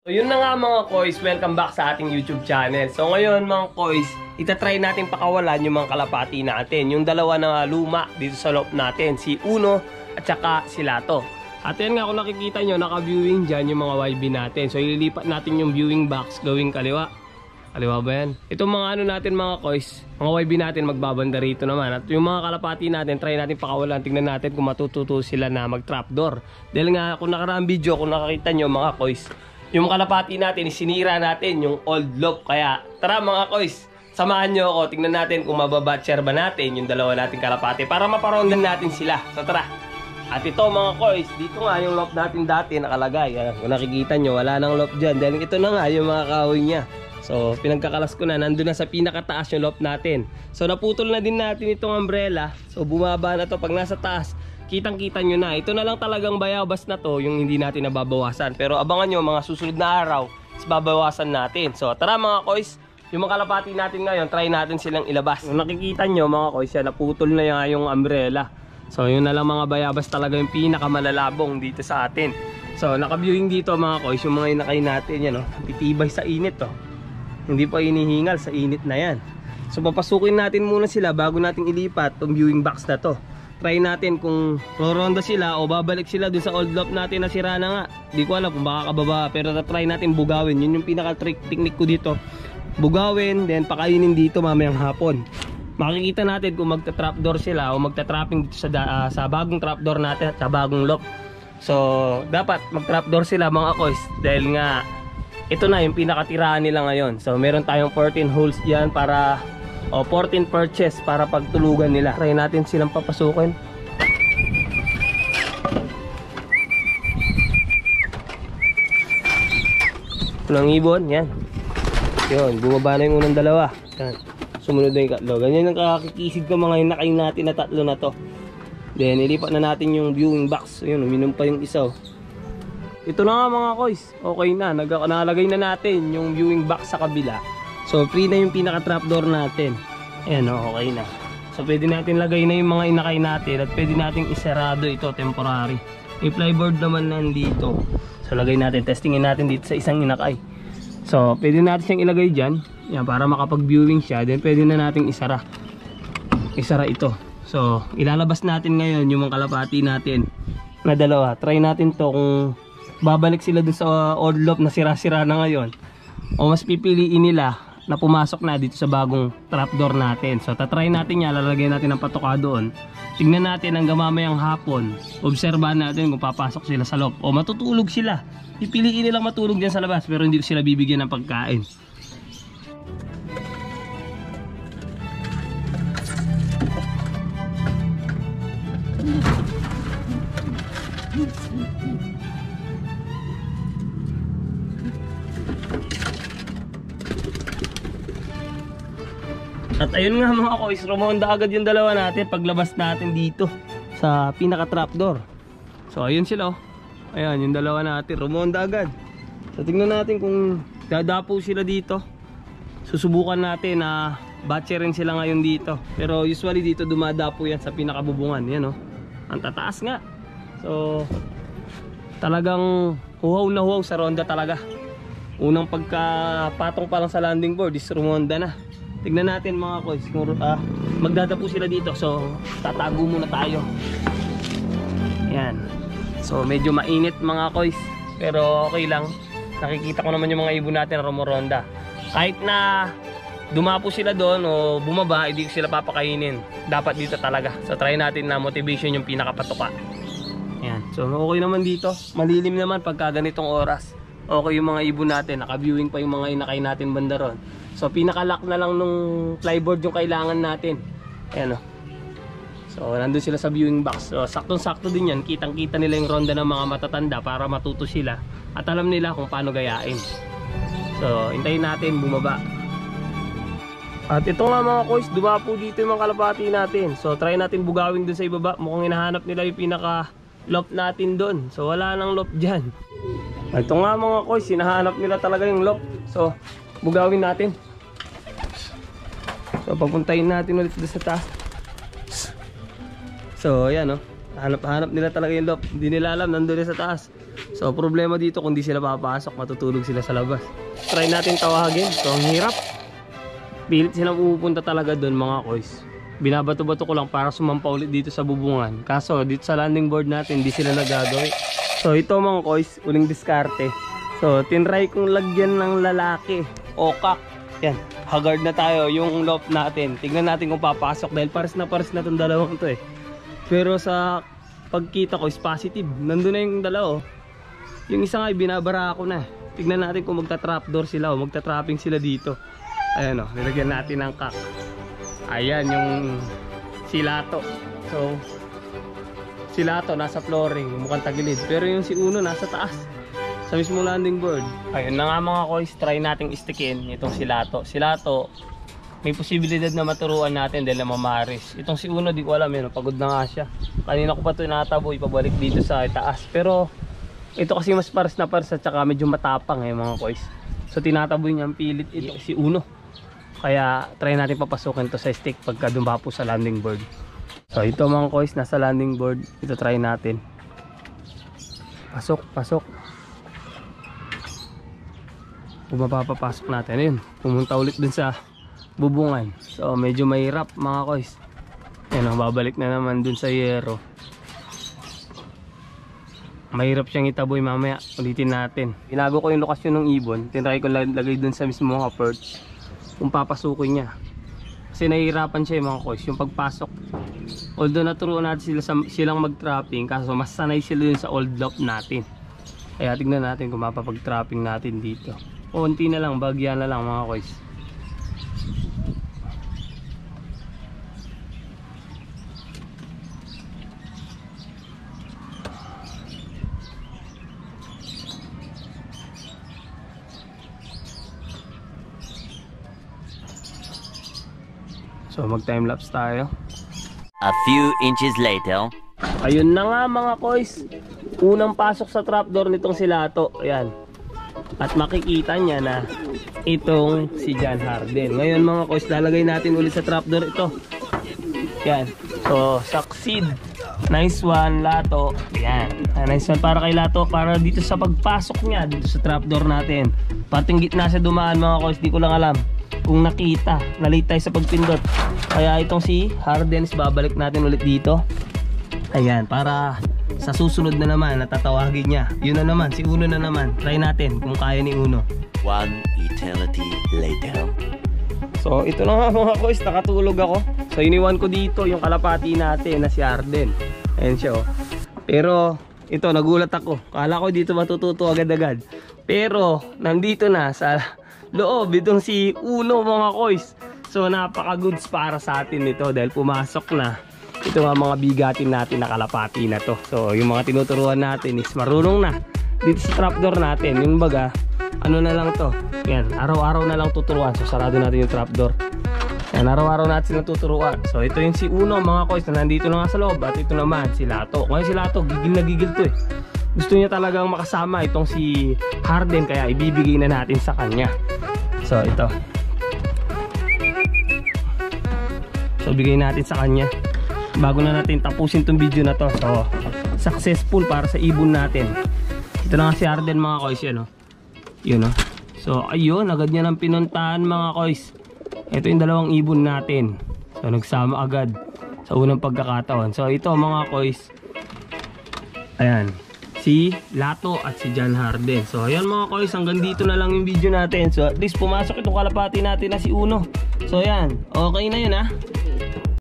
So yun na nga mga koys, welcome back sa ating YouTube channel. So ngayon mga koys, itatry natin pakawalan yung mga kalapati natin. Yung dalawa na luma dito sa loob natin, si Uno at saka si Lato. At yan nga kung nakikita nyo, naka-viewing dyan yung mga YB natin. So ililipat natin yung viewing box gawing kaliwa. Kaliwa ba yan? Itong mga ano natin mga koys, mga YB natin magbabanda rito naman. At yung mga kalapati natin, try natin pakawalan. Tingnan natin kung matututo sila na mag-trapdoor. Dahil nga kung nakaraang video, kung nakakita nyo mga koys, yung kalapati natin, sinira natin yung old loop. Kaya tara mga koys, samahan nyo ako. Tingnan natin kung mababatcher ba natin yung dalawa nating kalapati para maparondan natin sila. So tara. At ito mga koys, dito nga yung loop natin dati nakalagay. Kung nakikita nyo, wala nang loop dyan. Dahil ito na nga yung mga kahoy niya. So pinagkakalas ko na, nandun na sa pinakataas yung loop natin. So naputol na din natin itong umbrella. So bumaba na to pag nasa taas. Kitang-kita nyo na. Ito na lang talagang bayabas na to, yung hindi natin nababawasan. Pero abangan nyo, mga susunod na araw, is babawasan natin. So tara mga koys, yung mga kalapati natin ngayon, try natin silang ilabas. Kung nakikita nyo mga koys, yan, naputol na yung umbrella. So yun na lang mga bayabas talaga yung pinakamalalabong dito sa atin. So naka-viewing dito mga koys, yung mga inakay natin, yan o, titibay sa init to. Hindi pa inihingal sa init na yan. So papasukin natin muna sila bago natin ilipat itong viewing box na to. Try natin kung roronda sila o babalik sila dun sa old loop natin na sira na nga. Di ko alam kung baka kababa, pero try natin bugawin. Yun yung pinaka-trick technique ko dito. Bugawin, then pakainin dito mamayang hapon. Makikita natin kung magta-trapdoor sila o magta-trapping dito sa bagong trapdoor natin at sa bagong loop. So dapat mag-trapdoor sila mga koys, dahil nga ito na yung pinakatiraan nila ngayon. So meron tayong 14 holes dyan para 14 perches para pagtulugan nila. Try natin silang papasukin. Unang ibon, yan. Yun, bumaba na yung unang dalawa. Yan. Sumunod na yung katlo. Ganyan ang kakakikisig ko mga inakain natin na tatlo na to. Then ilipat na natin yung viewing box. Yun, uminom pa yung isa. Ito na nga mga koys, okay na. Nalagay na natin yung viewing box sa kabila. So free na yung pinaka trapdoor natin. Ayan o, okay na. So pwede natin lagay na yung mga inakay natin. At pwede natin isarado ito temporary. May flyboard naman nandito. So lagay natin, testingin natin dito sa isang inakay. So pwede natin siyang ilagay dyan. Yan, para makapag viewing siya. Then pwede na natin isara. Isara ito. So ilalabas natin ngayon yung mga kalapati natin na dalawa. Try natin to kung babalik sila dun sa old loop na sira-sira na ngayon, o mas pipiliin nila na pumasok na dito sa bagong trapdoor natin. So tatry natin yan, lalagay natin ang patoka doon. Tingnan natin hanggang mamayang hapon. Obserbahan natin kung papasok sila sa loob o matutulog sila. Pipiliin nilang matulog dyan sa labas, pero hindi sila bibigyan ng pagkain. At ayun nga mga koys, rumonda agad yung dalawa natin paglabas natin dito sa pinaka trapdoor. So ayun sila oh. Ayan yung dalawa natin, rumonda agad. So tingnan natin kung dadapo sila dito. Susubukan natin na batcherin sila ngayon dito. Pero usually dito dumadapo yan sa pinakabubungan. Yan oh, ang tataas nga. So talagang huhaw na huhaw sa ronda talaga. Unang pagkapatong pa lang sa landing board is rumonda na. Tignan natin mga koys kung magdadapo sila dito. So tatago muna tayo. Yan. So medyo mainit mga koys, pero okay lang. Nakikita ko naman yung mga ibon natin na rumoronda. Kahit na dumapo sila doon o bumaba, hindi sila papakainin. Dapat dito talaga. So try natin na motivation yung pinakapatoka. Yan. So okay naman dito. Malilim naman pagka ganitong oras. Okay yung mga ibon natin. Naka-viewing pa yung mga inakay natin banda ron. So pinaka-lock na lang nung flyboard yung kailangan natin. Ayan o. So nandun sila sa viewing box. So saktong-sakto din yan. Kitang-kita nila yung ronda ng mga matatanda para matuto sila. At alam nila kung paano gayain. So hintayin natin bumaba. At ito nga mga koys, dumapo dito yung mga kalapati natin. So try natin bugawin dun sa ibaba. Mukhang hinahanap nila yung pinaka-loop natin dun. So wala nang loop dyan. Ito nga mga koys, hinahanap nila talaga yung loop. So bugawin natin. So papuntahin natin ulit doon sa taas. So ayan o, hanap nila talaga yung loop. Hindi nila alam, nandun sa taas. So problema dito kung di sila papasok, matutulog sila sa labas. Try natin tawagin. So ang hirap. Pilit silang pupunta talaga doon mga koys. Binabato-bato ko lang para sumampa ulit dito sa bubungan. Kaso dito sa landing board natin di sila nagagawi. So ito mga koys, uling diskarte. So tinry kong lagyan ng lalaki. Okak. Yan. Haggard na tayo yung loft natin. Tignan natin kung papasok dahil pares na itong dalawang to eh. Pero sa pagkita ko is positive. Nandun na yung dalawa. Yung isa nga binabara ako na. Tignan natin kung magta-trapdoor sila o magta-trapping sila dito. Ayan o, nilagyan natin ng kak. Ayan yung silato. So silato nasa flooring, mukhang tagilid. Pero yung si Uno nasa taas, sa mismong landing board. Ayun na nga mga koys, try nating istikin itong silato. Silato, may posibilidad na maturuan natin dahil na mamaris. Itong si Uno, di ko alam yun, pagod na nga siya. Kanina ko pa ito nataboy, pabalik dito sa taas. Pero ito kasi mas pares na pares at saka medyo matapang eh mga koys. So tinataboy niya ang pilit ito si Uno. Kaya try natin papasukin to sa stick pagka dumapo sa landing board. So ito mga koys, nasa landing board. Ito try natin. Pasok, pasok. Kung mapapapasok natin, ayun, pumunta ulit dun sa bubungan. So medyo mahirap mga koys. Ayun, babalik na naman dun sa yero. Mahirap siyang itaboy mamaya. Ulitin natin. Binago ko yung lokasyon ng ibon. Tinry ko lagay dun sa mismo mga perch kung papasukin niya. Kasi nahihirapan siya mga koys yung pagpasok. Although naturuan natin silang mag-trapping, kaso mas sanay sila dun sa old loft natin. Kaya tignan natin kung mapapag-trapping natin dito. Konti na lang, bagya na lang mga koys. So mag timelapse tayo. A few inches later. Ayun na nga mga koys. Unang pasok sa trapdoor nitong silato. Ayan. At makikita niya na itong si John Harden. Ngayon mga koys, lalagay natin ulit sa trapdoor ito. Yan. So succeed. Nice one Lato. Yan. Nice one para kay Lato. Para dito sa pagpasok niya dito sa trapdoor natin. Pating gitna sa dumaan mga koys. Di ko lang alam kung nakita, nalate tayo sa pagpindot. Kaya itong si Harden is babalik natin ulit dito. Ayan, para sa susunod na naman natatawagin niya. Yun na naman, si Uno na naman. Try natin kung kaya ni Uno. One eternity later. So ito na nga mga koys, nakatulog ako. So iniwan ko dito yung kalapati natin na si Harden. Ayan siya oh. Pero ito, nagulat ako. Kala ko dito matututo agad-agad. Pero nandito na sa loob itong si Uno mga koys. So napaka goods para sa atin nito dahil pumasok na ito nga mga bigatin natin na kalapati na to. So yung mga tinuturuan natin is marunong na dito sa trapdoor natin. Yung baga ano na lang to, yan, araw-araw na lang tuturuan. So sarado natin yung trapdoor. Yan, araw-araw natin silang tuturuan. So ito yung si Uno mga koys na nandito na nga sa loob. At ito naman si Lato. Ngayon si Lato gigil na gigil to eh. Gusto niya talagang makasama itong si Harden, kaya ibibigay na natin sa kanya. So ito. So bigay natin sa kanya bago na natin tapusin tong video na to. So successful para sa ibon natin. Ito na nga si Harden mga koys, yan oh. Yun oh. So ayun, agad niya nang pinuntahan mga koys. Ito yung dalawang ibon natin. So nagsama agad sa unang pagkakataon. So ito mga koys, ayan, si Lato at si John Harden. So ayan mga koys, hanggang dito na lang yung video natin. So at least pumasok itong kalapati natin na si Uno. So ayan, okay na yun ha.